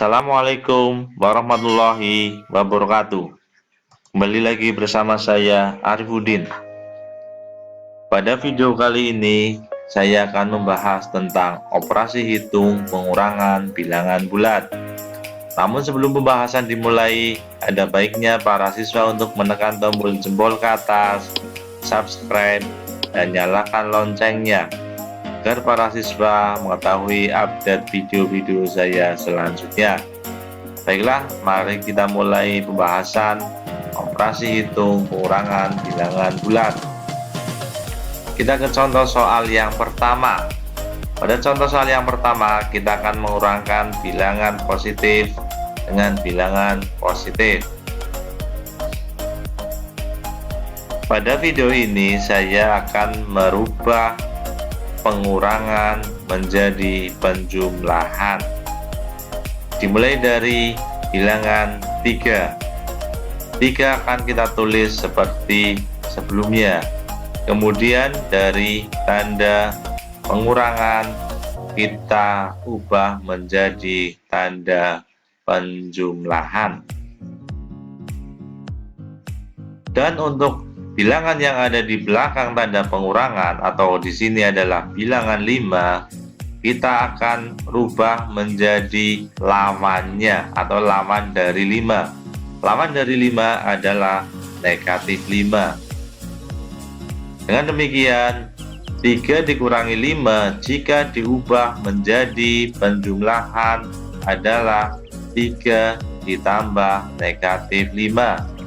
Assalamualaikum warahmatullahi wabarakatuh. Kembali lagi bersama saya Arifuddin. Pada video kali ini saya akan membahas tentang operasi hitung pengurangan bilangan bulat. Namun sebelum pembahasan dimulai, ada baiknya para siswa untuk menekan tombol jempol ke atas, subscribe, dan nyalakan loncengnya agar para siswa mengetahui update video-video saya selanjutnya. Baiklah, mari kita mulai pembahasan operasi hitung pengurangan bilangan bulat. Kita ke contoh soal yang pertama. Pada contoh soal yang pertama, kita akan mengurangkan bilangan positif dengan bilangan positif. Pada video ini saya akan merubah pengurangan menjadi penjumlahan. Dimulai dari bilangan 3. 3 akan kita tulis seperti sebelumnya. Kemudian dari tanda pengurangan kita ubah menjadi tanda penjumlahan. Dan untuk bilangan yang ada di belakang tanda pengurangan atau di sini adalah bilangan 5, kita akan rubah menjadi lawannya atau lawan dari 5. Lawan dari 5 adalah negatif 5. Dengan demikian, 3 dikurangi 5 jika diubah menjadi penjumlahan adalah 3 ditambah negatif 5.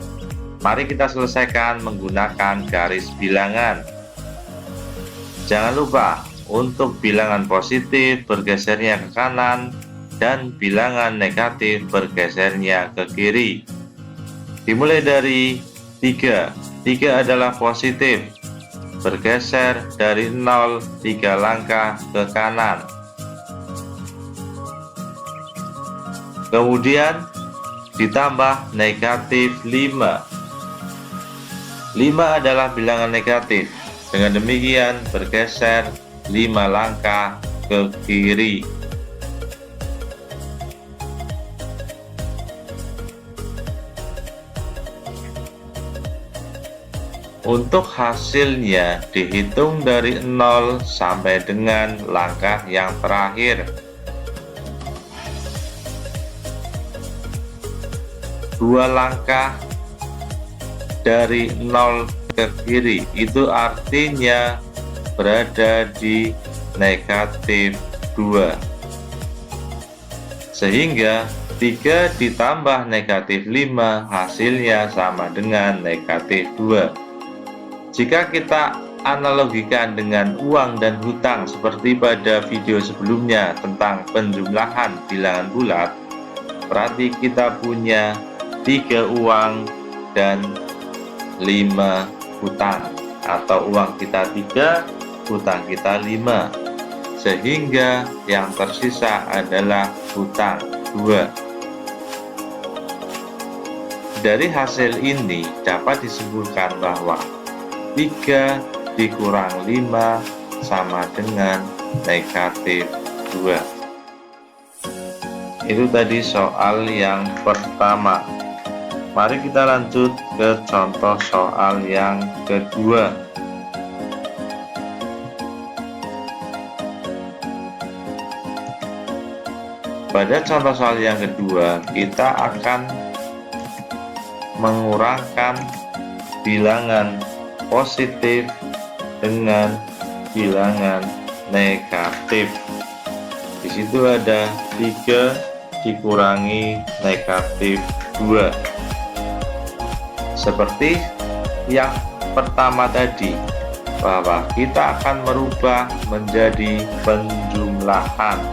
Mari kita selesaikan menggunakan garis bilangan. Jangan lupa untuk bilangan positif bergesernya ke kanan dan bilangan negatif bergesernya ke kiri. Dimulai dari 3. 3 adalah positif, bergeser dari 0 3 langkah ke kanan. Kemudian ditambah negatif 5. 5 adalah bilangan negatif. Dengan demikian bergeser 5 langkah ke kiri. Untuk hasilnya dihitung dari 0 sampai dengan langkah yang terakhir. 2 langkah dari 0 ke kiri itu artinya berada di negatif 2, sehingga 3 ditambah negatif 5 hasilnya sama dengan negatif 2. Jika kita analogikan dengan uang dan hutang seperti pada video sebelumnya tentang penjumlahan bilangan bulat, berarti kita punya 3 uang dan 5 hutang, atau uang kita 3, hutang kita 5, sehingga yang tersisa adalah hutang 2. Dari hasil ini dapat disimpulkan bahwa 3 dikurang 5 sama dengan negatif 2. Itu tadi soal yang pertama. Mari kita lanjut ke contoh soal yang kedua. Pada contoh soal yang kedua, kita akan mengurangkan bilangan positif dengan bilangan negatif. Di situ ada 3 dikurangi negatif 2. Seperti yang pertama tadi, bahwa kita akan merubah menjadi penjumlahan.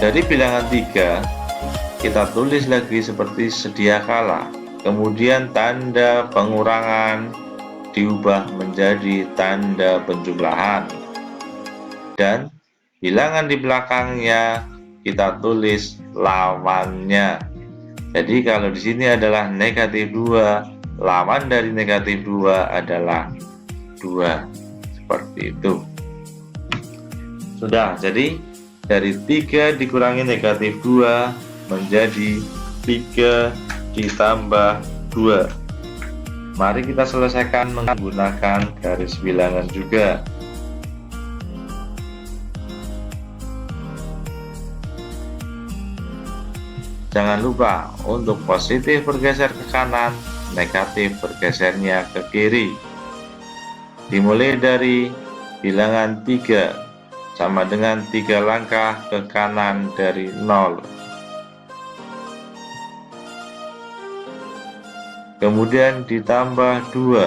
Dari bilangan 3, kita tulis lagi seperti sedia kala. Kemudian tanda pengurangan diubah menjadi tanda penjumlahan. Dan bilangan di belakangnya kita tulis lawannya. Jadi kalau di sini adalah negatif 2, lawan dari negatif 2 adalah 2. Seperti itu. Sudah, jadi Dari 3 dikurangi negatif 2 menjadi 3 ditambah 2. Mari kita selesaikan menggunakan garis bilangan juga. Jangan lupa untuk positif bergeser ke kanan, negatif bergesernya ke kiri. Dimulai dari bilangan 3 sama dengan 3 langkah ke kanan dari 0. Kemudian ditambah 2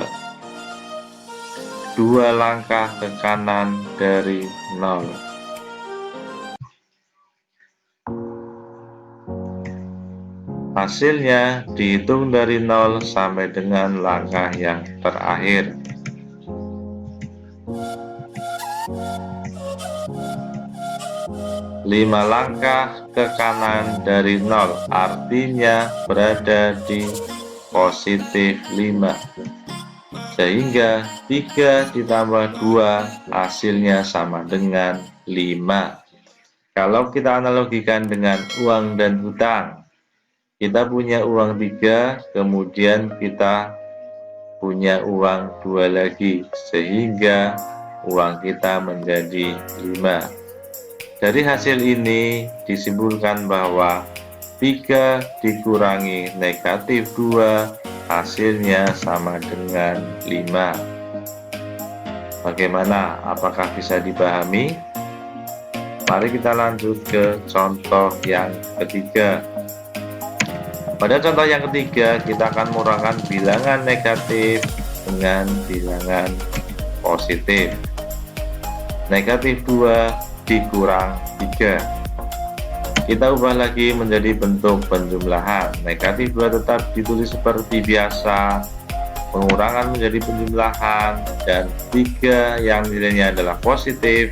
langkah ke kanan dari 0. Hasilnya dihitung dari 0 sampai dengan langkah yang terakhir. 5 langkah ke kanan dari 0, artinya berada di positif 5. Sehingga 3 ditambah 2 hasilnya sama dengan 5. Kalau kita analogikan dengan uang dan hutang, kita punya uang 3, kemudian kita punya uang 2 lagi, sehingga uang kita menjadi 5. Dari hasil ini disimpulkan bahwa 3 dikurangi negatif 2 hasilnya sama dengan 5. Bagaimana? Apakah bisa dipahami? Mari kita lanjut ke contoh yang ketiga. Pada contoh yang ketiga, kita akan mengurangkan bilangan negatif dengan bilangan positif. Negatif 2 dikurang 3. Kita ubah lagi menjadi bentuk penjumlahan. Negatif 2 tetap ditulis seperti biasa, pengurangan menjadi penjumlahan, dan 3 yang nilainya adalah positif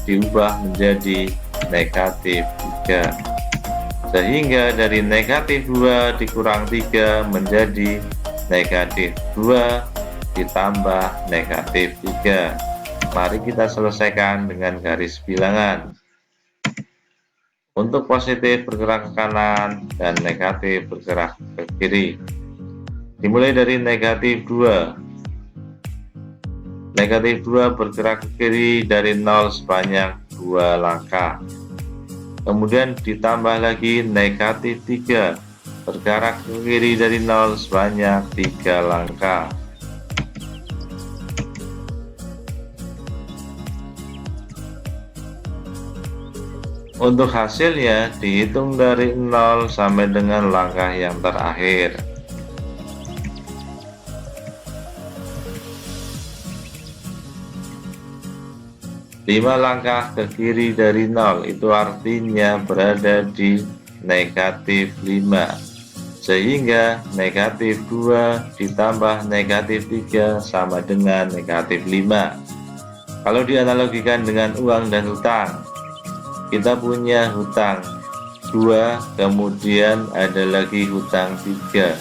diubah menjadi negatif 3. Sehingga dari negatif 2 dikurang 3 menjadi negatif 2 ditambah negatif 3. Mari kita selesaikan dengan garis bilangan. Untuk positif bergerak ke kanan dan negatif bergerak ke kiri. Dimulai dari negatif 2. Negatif 2 bergerak ke kiri dari 0 sebanyak 2 langkah. Kemudian ditambah lagi negatif 3 bergerak ke kiri dari 0 sebanyak 3 langkah. Untuk hasilnya dihitung dari 0 sampai dengan langkah yang terakhir. Lima langkah ke kiri dari 0 itu artinya berada di negatif 5. Sehingga negatif 2 ditambah negatif 3 sama dengan negatif 5. Kalau dianalogikan dengan uang dan hutang, kita punya hutang 2, kemudian ada lagi hutang 3,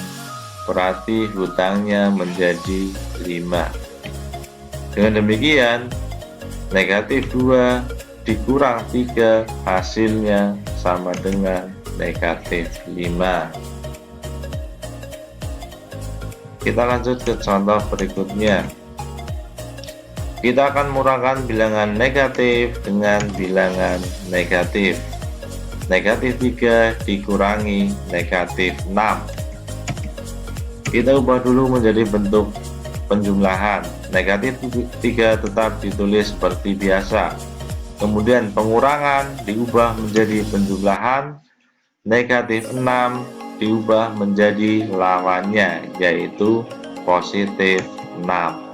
berarti hutangnya menjadi 5. Dengan demikian, negatif 2 dikurang 3 hasilnya sama dengan negatif 5. Kita lanjut ke contoh berikutnya. Kita akan mengurangkan bilangan negatif dengan bilangan negatif. Negatif 3 dikurangi negatif 6. Kita ubah dulu menjadi bentuk penjumlahan. Negatif 3 tetap ditulis seperti biasa. Kemudian pengurangan diubah menjadi penjumlahan. Negatif 6 diubah menjadi lawannya, yaitu positif 6.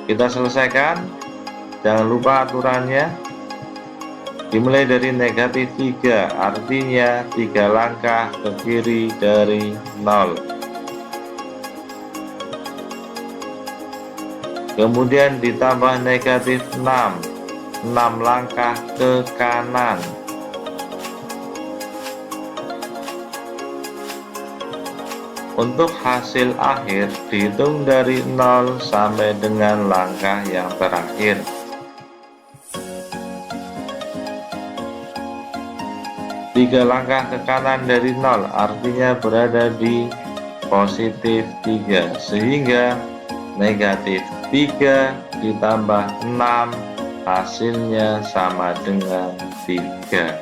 Kita selesaikan. Jangan lupa aturannya. Dimulai dari negatif 3, artinya 3 langkah ke kiri dari 0. Kemudian ditambah negatif 6, 6 langkah ke kanan. Untuk hasil akhir dihitung dari 0 sampai dengan langkah yang terakhir. 3 langkah ke kanan dari 0, artinya berada di positif 3, sehingga negatif 3 ditambah 6 hasilnya sama dengan 3.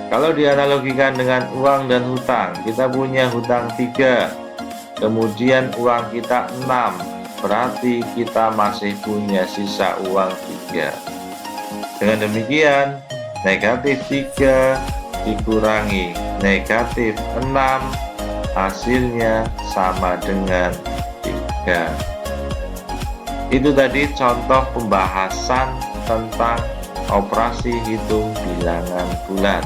Kalau dianalogikan dengan uang dan hutang, kita punya hutang 3, kemudian uang kita 6, berarti kita masih punya sisa uang 3. Dengan demikian, negatif 3 dikurangi negatif 6, hasilnya sama dengan 3. Itu tadi contoh pembahasan tentang operasi hitung bilangan bulat.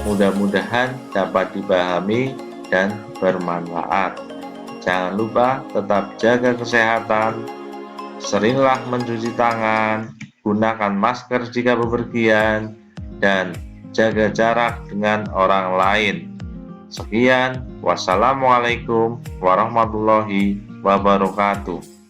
Mudah-mudahan dapat dipahami dan bermanfaat. Jangan lupa tetap jaga kesehatan, seringlah mencuci tangan, gunakan masker jika bepergian, dan jaga jarak dengan orang lain. Sekian, wassalamualaikum warahmatullahi wabarakatuh.